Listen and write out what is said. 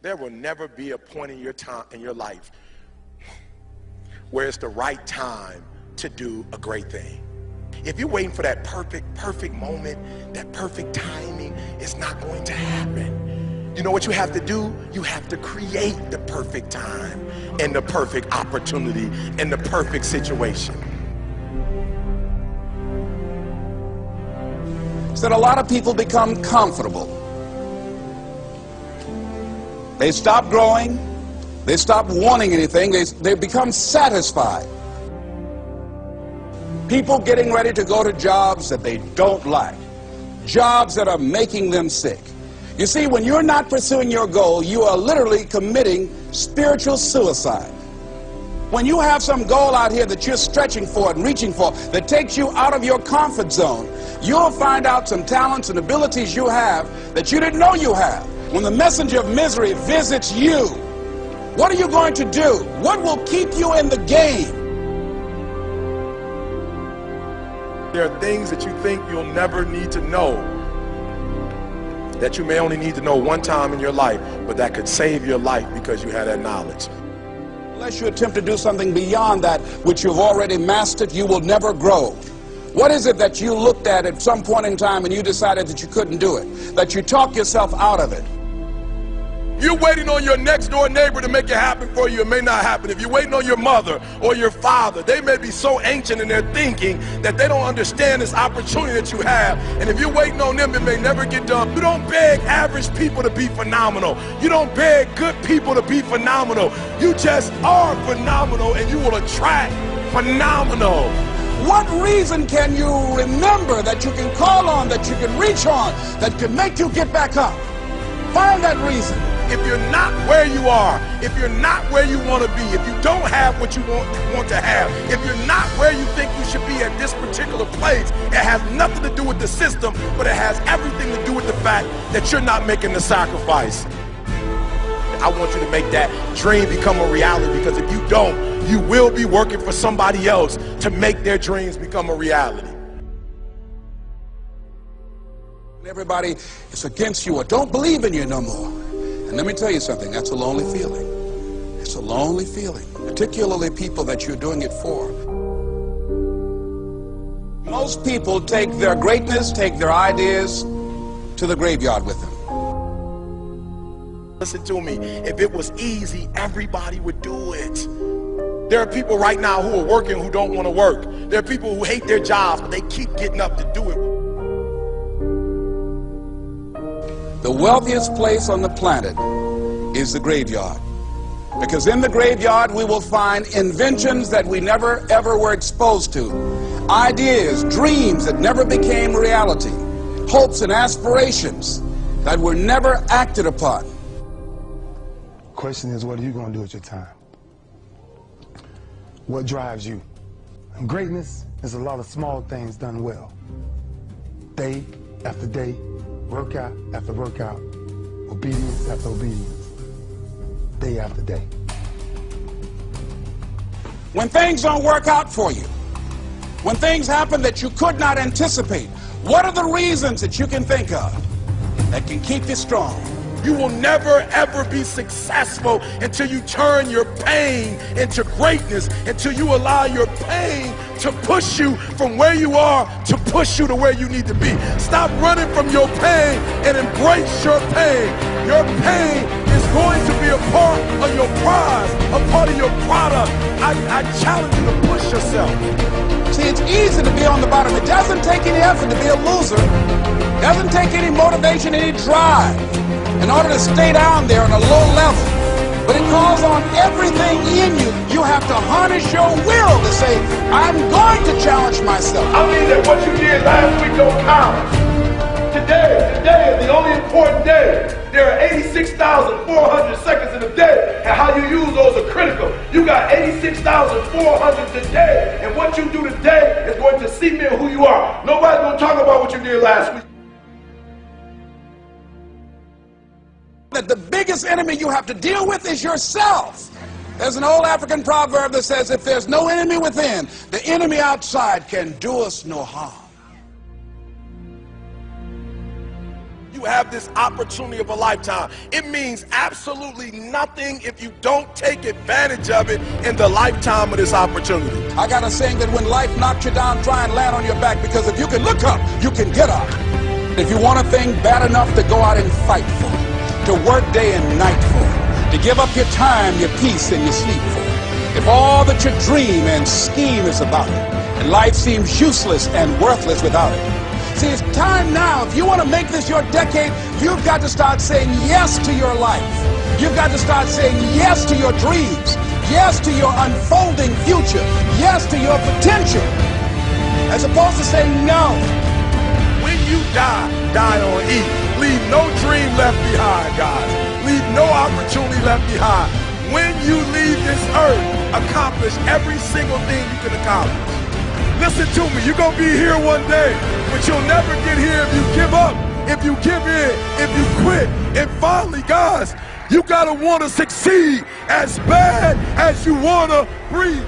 There will never be a point in your life where it's the right time to do a great thing. If you're waiting for that perfect moment, that perfect timing, it's not going to happen. You know what you have to do? You have to create the perfect time and the perfect opportunity and the perfect situation. So that a lot of people become comfortable. They stop growing. They stop wanting anything. They become satisfied. People getting ready to go to jobs that they don't like. Jobs that are making them sick. You see, when you're not pursuing your goal, you are literally committing spiritual suicide. When you have some goal out here that you're stretching for and reaching for that takes you out of your comfort zone, you'll find out some talents and abilities you have that you didn't know you have. When the messenger of misery visits you, what are you going to do? What will keep you in the game? There are things that you think you'll never need to know, that you may only need to know one time in your life, but that could save your life because you had that knowledge. Unless you attempt to do something beyond that which you've already mastered, you will never grow. What is it that you looked at some point in time and you decided that you couldn't do it, that you talked yourself out of it? You're waiting on your next door neighbor to make it happen for you. It may not happen. If you're waiting on your mother or your father, they may be so ancient in their thinking that they don't understand this opportunity that you have. And if you're waiting on them, it may never get done. You don't beg average people to be phenomenal. You don't beg good people to be phenomenal. You just are phenomenal, and you will attract phenomenal. What reason can you remember that you can call on, that you can reach on, that can make you get back up? Find that reason. If you're not where you are, if you're not where you want to be, if you don't have what you want to have, if you're not where you think you should be at this particular place, it has nothing to do with the system, but it has everything to do with the fact that you're not making the sacrifice. I want you to make that dream become a reality, because if you don't, you will be working for somebody else to make their dreams become a reality. Everybody is against you or don't believe in you no more. And let me tell you something, that's a lonely feeling. It's a lonely feeling, particularly people that you're doing it for. Most people take their greatness, take their ideas to the graveyard with them. Listen to me, if it was easy, everybody would do it. There are people right now who are working who don't want to work. There are people who hate their jobs, but they keep getting up to do it. The wealthiest place on the planet is the graveyard. Because in the graveyard we will find inventions that we never ever were exposed to. Ideas, dreams that never became reality. Hopes and aspirations that were never acted upon. The question is, what are you going to do with your time? What drives you? And greatness is a lot of small things done well. Day after day, workout after workout, obedience after obedience, day after day. When things don't work out for you, when things happen that you could not anticipate, what are the reasons that you can think of that can keep you strong? You will never ever be successful until you turn your pain into greatness, until you allow your pain to push you from where you are to push you to where you need to be. Stop running from your pain and embrace your pain. Your pain is going to be a part of your prize, a part of your product. I challenge you to push yourself. See, it's easy to be on the bottom. It doesn't take any effort to be a loser. It doesn't take any motivation, any drive in order to stay down there on a low level. But it calls on everything in you. You have to harness your will to say, I'm going to challenge myself. I mean that what you did last week don't count. Today is the only important day. There are 86,400 seconds in a day, and how you use those are critical. You got 86,400 today, and what you do today is going to cement who you are. Nobody's going to talk about what you did last week. That the biggest enemy you have to deal with is yourself. There's an old African proverb that says, if there's no enemy within, the enemy outside can do us no harm. you have this opportunity of a lifetime. It means absolutely nothing if you don't take advantage of it in the lifetime of this opportunity. I got a saying that when life knocks you down, try and land on your back, because if you can look up, you can get up. If you want a thing bad enough to go out and fight for it, to work day and night for it, to give up your time, your peace, and your sleep for it, if all that you dream and scheme is about it, and life seems useless and worthless without it. See, it's time now. If you want to make this your decade, you've got to start saying yes to your life. You've got to start saying yes to your dreams, yes to your unfolding future, yes to your potential, as opposed to saying no. When you die, die on E. Leave no dream left behind, guys. Leave no opportunity left behind. When you leave this earth, accomplish every single thing you can accomplish. Listen to me, you're going to be here one day, but you'll never get here if you give up, if you give in, if you quit. And finally, guys, you got to want to succeed as bad as you want to breathe.